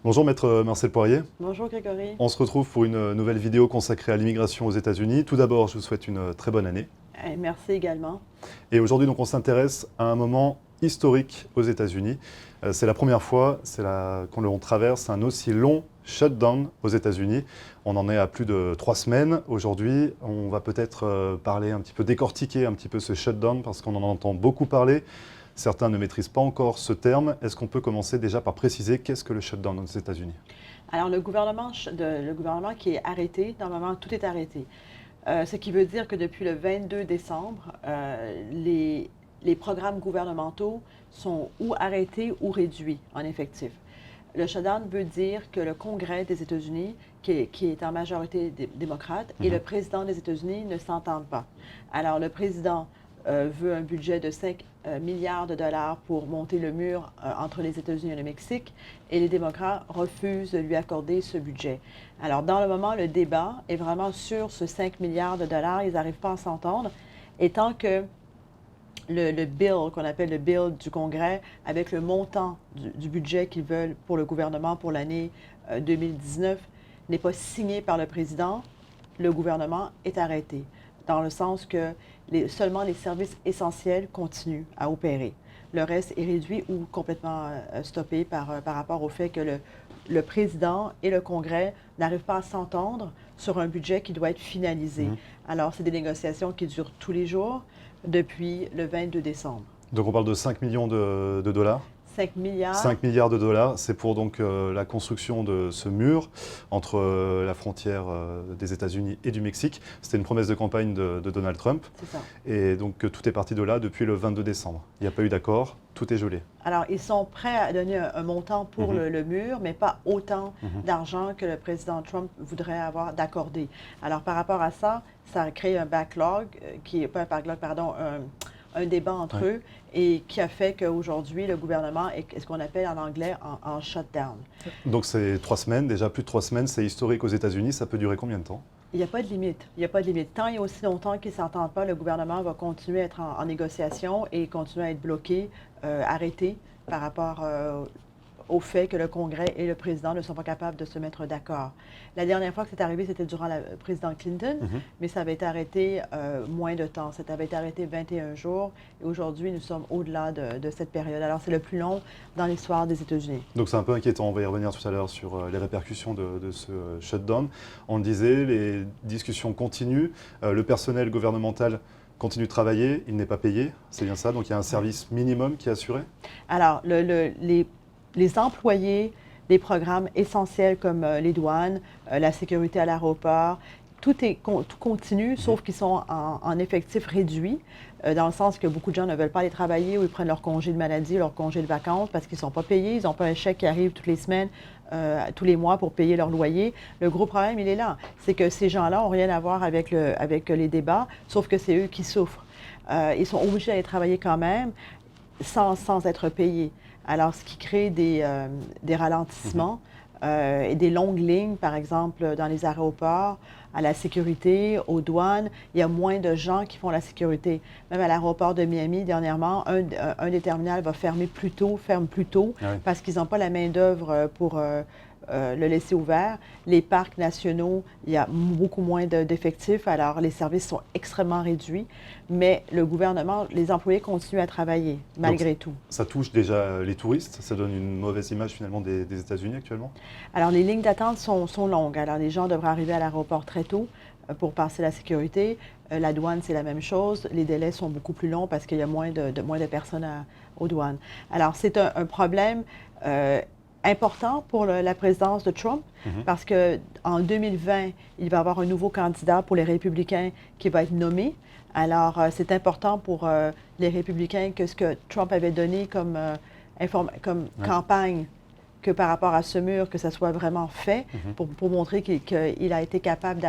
Bonjour Maître Marcel Poirier. Bonjour Grégory. On se retrouve pour une nouvelle vidéo consacrée à l'immigration aux États-Unis. Tout d'abord, je vous souhaite une très bonne année. Merci également. Et aujourd'hui, donc, on s'intéresse à un moment historique aux États-Unis. C'est la première fois qu'on traverse un aussi long shutdown aux États-Unis. On en est à plus de 3 semaines. Aujourd'hui, on va peut-être parler un petit peu, décortiquer un petit peu ce shutdown parce qu'on en entend beaucoup parler. Certains ne maîtrisent pas encore ce terme. Est-ce qu'on peut commencer déjà par préciser qu'est-ce que le shutdown aux États-Unis? Alors, le gouvernement qui est arrêté, normalement, tout est arrêté. Ce qui veut dire que depuis le 22 décembre, les programmes gouvernementaux sont ou arrêtés ou réduits en effectif. Le shutdown veut dire que le Congrès des États-Unis, qui est en majorité démocrate, et le président des États-Unis ne s'entendent pas. Alors, le président veut un budget de 5 milliards de dollars pour monter le mur entre les États-Unis et le Mexique, et les démocrates refusent de lui accorder ce budget. Alors, dans le moment, le débat est vraiment sur ce 5 milliards de dollars. Ils n'arrivent pas à s'entendre. Et tant que le bill, qu'on appelle le bill du Congrès, avec le montant du budget qu'ils veulent pour le gouvernement pour l'année 2019, n'est pas signé par le président, le gouvernement est arrêté, dans le sens que seulement les services essentiels continuent à opérer. Le reste est réduit ou complètement stoppé par rapport au fait que le président et le Congrès n'arrivent pas à s'entendre sur un budget qui doit être finalisé. Alors, c'est des négociations qui durent tous les jours depuis le 22 décembre. Donc on parle de 5 millions de dollars. 5 milliards. 5 milliards de dollars, c'est pour donc la construction de ce mur entre la frontière des États-Unis et du Mexique. C'était une promesse de campagne de Donald Trump. C'est ça. Et donc tout est parti de là depuis le 22 décembre. Il n'y a pas eu d'accord, tout est gelé. Alors, ils sont prêts à donner un montant pour le mur, mais pas autant d'argent que le président Trump voudrait avoir d'accordé. Alors, par rapport à ça, ça a créé un backlog, pas un backlog, pardon, un débat entre eux, et qui a fait qu'aujourd'hui, le gouvernement est ce qu'on appelle en anglais en shutdown. Donc c'est 3 semaines, déjà plus de 3 semaines, c'est historique aux États-Unis. Ça peut durer combien de temps? Il n'y a pas de limite. Il n'y a pas de limite. Tant et aussi longtemps qu'ils ne s'entendent pas, le gouvernement va continuer à être en négociation et continuer à être bloqué, arrêté par rapport au fait que le Congrès et le président ne sont pas capables de se mettre d'accord. La dernière fois que c'est arrivé, c'était durant la présidente Clinton, mais ça avait été arrêté moins de temps. Ça avait été arrêté 21 jours et aujourd'hui, nous sommes au-delà de cette période. Alors, c'est le plus long dans l'histoire des États-Unis. Donc c'est un peu inquiétant, on va y revenir tout à l'heure sur les répercussions de ce shutdown. On le disait, les discussions continuent, le personnel gouvernemental continue de travailler, il n'est pas payé, c'est bien ça, donc il y a un service minimum qui est assuré? Alors, les employés des programmes essentiels comme les douanes, la sécurité à l'aéroport, tout continue, sauf qu'ils sont en effectif réduit, dans le sens que beaucoup de gens ne veulent pas aller travailler ou ils prennent leur congé de maladie, leur congé de vacances parce qu'ils ne sont pas payés, ils n'ont pas un chèque qui arrive toutes les semaines, tous les mois pour payer leur loyer. Le gros problème, il est là, c'est que ces gens-là n'ont rien à voir avec les débats, sauf que c'est eux qui souffrent. Ils sont obligés d'aller travailler quand même sans être payés. Alors, ce qui crée des ralentissements et des longues lignes, par exemple, dans les aéroports, à la sécurité, aux douanes, il y a moins de gens qui font la sécurité. Même à l'aéroport de Miami, dernièrement, un des terminals va ferme plus tôt, parce qu'ils n'ont pas la main-d'œuvre pour le laisser ouvert. Les parcs nationaux, il y a beaucoup moins d'effectifs, alors les services sont extrêmement réduits, mais le gouvernement, les employés continuent à travailler, malgré tout. Ça touche déjà les touristes, ça donne une mauvaise image finalement des États-Unis actuellement? Alors les lignes d'attente sont longues, alors les gens devraient arriver à l'aéroport très tôt pour passer la sécurité. La douane, c'est la même chose. Les délais sont beaucoup plus longs parce qu'il y a moins de personnes aux douanes. Alors c'est un problème important pour la présidence de Trump, parce qu'en 2020, il va y avoir un nouveau candidat pour les républicains qui va être nommé. Alors, c'est important pour les républicains que ce que Trump avait donné comme campagne, que par rapport à ce mur, que ça soit vraiment fait pour montrer qu'il a été capable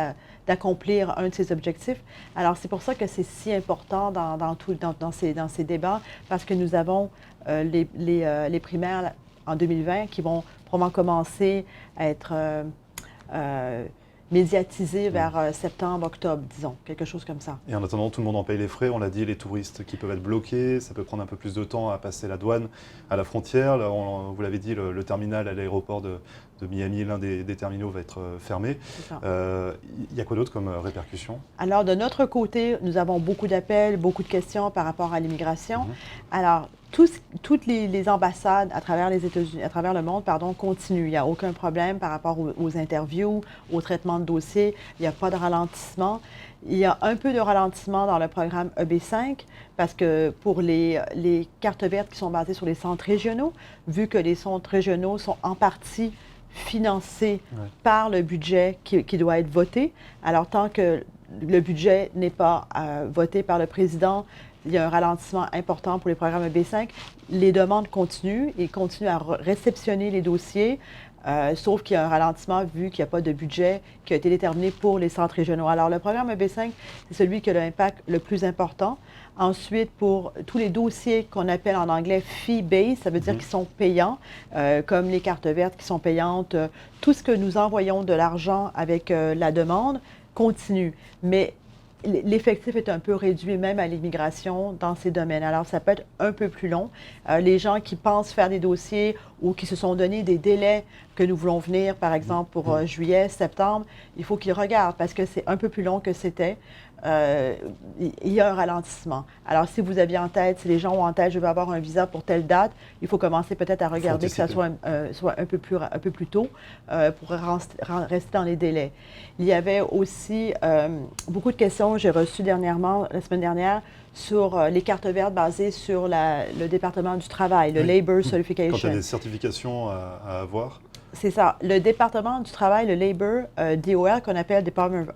d'accomplir un de ses objectifs. Alors, c'est pour ça que c'est si important dans ces débats, parce que nous avons les primaires en 2020 qui vont probablement commencer à être médiatisé vers septembre, octobre, disons, quelque chose comme ça. Et en attendant, tout le monde en paye les frais. On l'a dit, les touristes qui peuvent être bloqués, ça peut prendre un peu plus de temps à passer la douane à la frontière. Là, vous l'avez dit, le terminal à l'aéroport de Miami, l'un des terminaux va être fermé. Il y a quoi d'autre comme répercussions? Alors, de notre côté, nous avons beaucoup d'appels, beaucoup de questions par rapport à l'immigration. Alors, toutes les ambassades à travers les États-Unis, à travers le monde, continuent. Il n'y a aucun problème par rapport aux interviews, au traitement de dossiers. Il n'y a pas de ralentissement. Il y a un peu de ralentissement dans le programme EB5 parce que pour les cartes vertes qui sont basées sur les centres régionaux, vu que les centres régionaux sont en partie financés par le budget qui doit être voté, alors tant que le budget n'est pas voté par le président, il y a un ralentissement important pour les programmes EB5. Les demandes continuent. Ils continuent à réceptionner les dossiers, sauf qu'il y a un ralentissement vu qu'il n'y a pas de budget qui a été déterminé pour les centres régionaux. Alors, le programme EB5, c'est celui qui a l'impact le plus important. Ensuite, pour tous les dossiers qu'on appelle en anglais fee-based, ça veut dire qu'ils sont payants, comme les cartes vertes qui sont payantes. Tout ce que nous envoyons de l'argent avec la demande continue. Mais l'effectif est un peu réduit même à l'immigration dans ces domaines. Alors, ça peut être un peu plus long. Les gens qui pensent faire des dossiers ou qui se sont donné des délais que nous voulons venir, par exemple, pour juillet, septembre, il faut qu'ils regardent parce que c'est un peu plus long que c'était. Il y a un ralentissement. Alors, si vous aviez en tête, si les gens ont en tête, je veux avoir un visa pour telle date, il faut commencer peut-être à regarder que ça soit un peu plus tôt pour rester dans les délais. Il y avait aussi beaucoup de questions que j'ai reçues dernièrement, la semaine dernière, sur les cartes vertes basées sur le département du travail, le Labor Certification. Quand il y a des certifications à avoir. C'est ça. Le département du travail, le Labor, DOL, qu'on appelle Department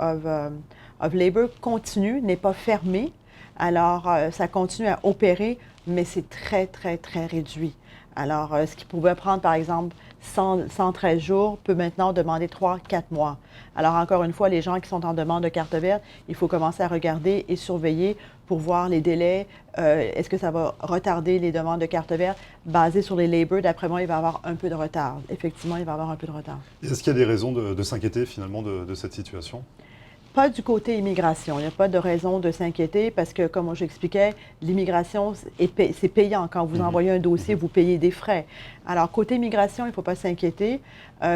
of Labor, continue, n'est pas fermé. Alors, ça continue à opérer, mais c'est très, très, très réduit. Alors, ce qui pouvait prendre, par exemple, 113 jours peut maintenant demander 3-4 mois. Alors, encore une fois, les gens qui sont en demande de carte verte, il faut commencer à regarder et surveiller pour voir les délais. Est-ce que ça va retarder les demandes de carte verte? Basées sur les labors, d'après moi, il va y avoir un peu de retard. Effectivement, il va y avoir un peu de retard. Est-ce qu'il y a des raisons de s'inquiéter finalement de cette situation? Pas du côté immigration. Il n'y a pas de raison de s'inquiéter parce que, comme j'expliquais, l'immigration, c'est payant. Quand vous envoyez un dossier, vous payez des frais. Alors, côté immigration, il ne faut pas s'inquiéter.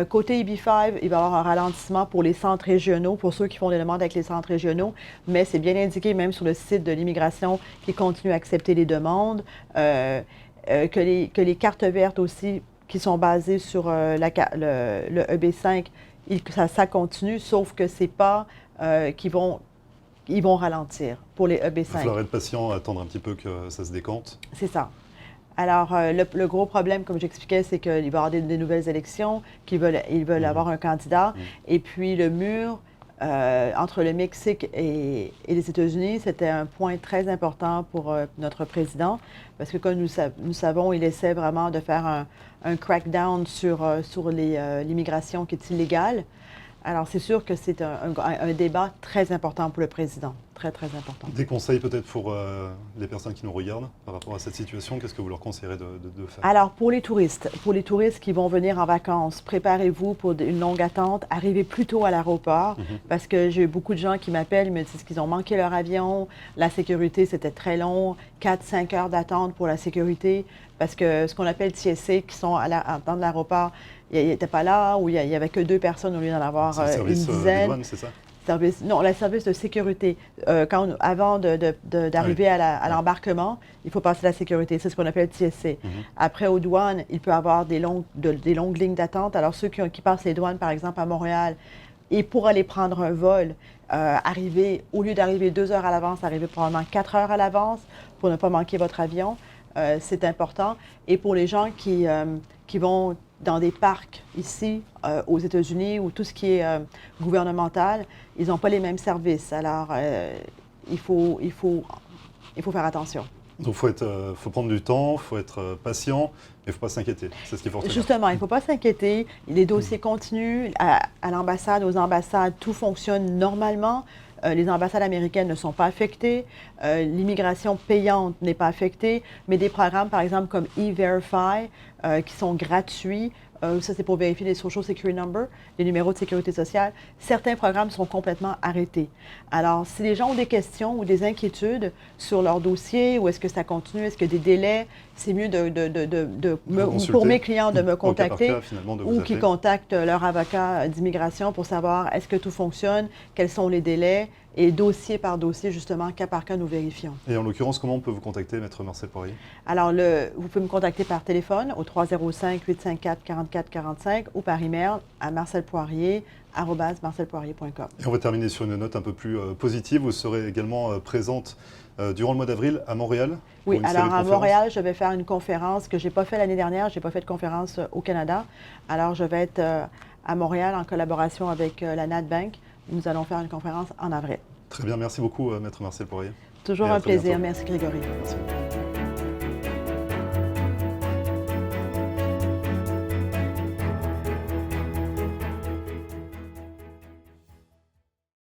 Côté EB5, il va y avoir un ralentissement pour les centres régionaux, pour ceux qui font des demandes avec les centres régionaux, mais c'est bien indiqué même sur le site de l'immigration qui continue à accepter les demandes, que les cartes vertes aussi qui sont basées sur le EB5, ça continue, sauf que c'est pas ils vont ralentir pour les EB5. Il va falloir être patient, attendre un petit peu que ça se décante. C'est ça. Alors, le gros problème, comme j'expliquais, c'est qu'il va y avoir des nouvelles élections, ils veulent avoir un candidat. Et puis, le mur entre le Mexique et les États-Unis, c'était un point très important pour notre président, parce que comme nous savons, il essaie vraiment de faire un crackdown sur l'immigration qui est illégale. Alors, c'est sûr que c'est un débat très important pour le président, très, très important. Des conseils peut-être pour les personnes qui nous regardent par rapport à cette situation, qu'est-ce que vous leur conseillerez de faire? Alors, pour les touristes qui vont venir en vacances, préparez-vous pour une longue attente, arrivez plus tôt à l'aéroport, parce que j'ai eu beaucoup de gens qui m'appellent, ils me disent qu'ils ont manqué leur avion, la sécurité, c'était très long, 4-5 heures d'attente pour la sécurité, parce que ce qu'on appelle TSA, qui sont dans l'aéroport, il n'était pas là, ou il n'y avait que 2 personnes au lieu d'en avoir une dizaine. Des douanes, c'est ça? Le service de sécurité. Avant d'arriver à l'embarquement, il faut passer la sécurité. C'est ce qu'on appelle TSA. Après, aux douanes, il peut y avoir des longues lignes d'attente. Alors, ceux qui passent les douanes, par exemple, à Montréal, et pour aller prendre un vol, au lieu d'arriver 2 heures à l'avance, arriver probablement 4 heures à l'avance pour ne pas manquer votre avion. C'est important. Et pour les gens qui vont dans des parcs ici, aux États-Unis, ou tout ce qui est gouvernemental, ils n'ont pas les mêmes services. Alors, il faut faire attention. Donc, il faut prendre du temps, il faut être patient, mais il ne faut pas s'inquiéter. C'est ce qu'il faut retenir. Justement, il ne faut pas s'inquiéter. Les dossiers continuent. À l'ambassade, aux ambassades, tout fonctionne normalement. Les ambassades américaines ne sont pas affectées. L'immigration payante n'est pas affectée. Mais des programmes, par exemple, comme E-Verify, qui sont gratuits, Ça, c'est pour vérifier les Social Security Number, les numéros de sécurité sociale. Certains programmes sont complètement arrêtés. Alors, si les gens ont des questions ou des inquiétudes sur leur dossier, ou est-ce que ça continue, est-ce qu'il y a des délais, c'est mieux pour mes clients de me contacter ou qu'ils contactent leur avocat d'immigration pour savoir est-ce que tout fonctionne, quels sont les délais, et dossier par dossier, justement, cas par cas, nous vérifions. Et en l'occurrence, comment on peut vous contacter, Maître Marcel Poirier? Alors, vous pouvez me contacter par téléphone au 305-854-4445 ou par email à marcelpoirier@marcelpoirier.com. Et on va terminer sur une note un peu plus positive. Vous serez également présente durant le mois d'avril à Montréal. Oui, alors à Montréal, je vais faire une conférence que je n'ai pas faite l'année dernière. Je n'ai pas fait de conférence au Canada. Alors, je vais être à Montréal en collaboration avec la NatBank. Nous allons faire une conférence en avril. Très bien, merci beaucoup, Maître Marcel Poirier. Toujours un plaisir. Merci, Grégory. Merci.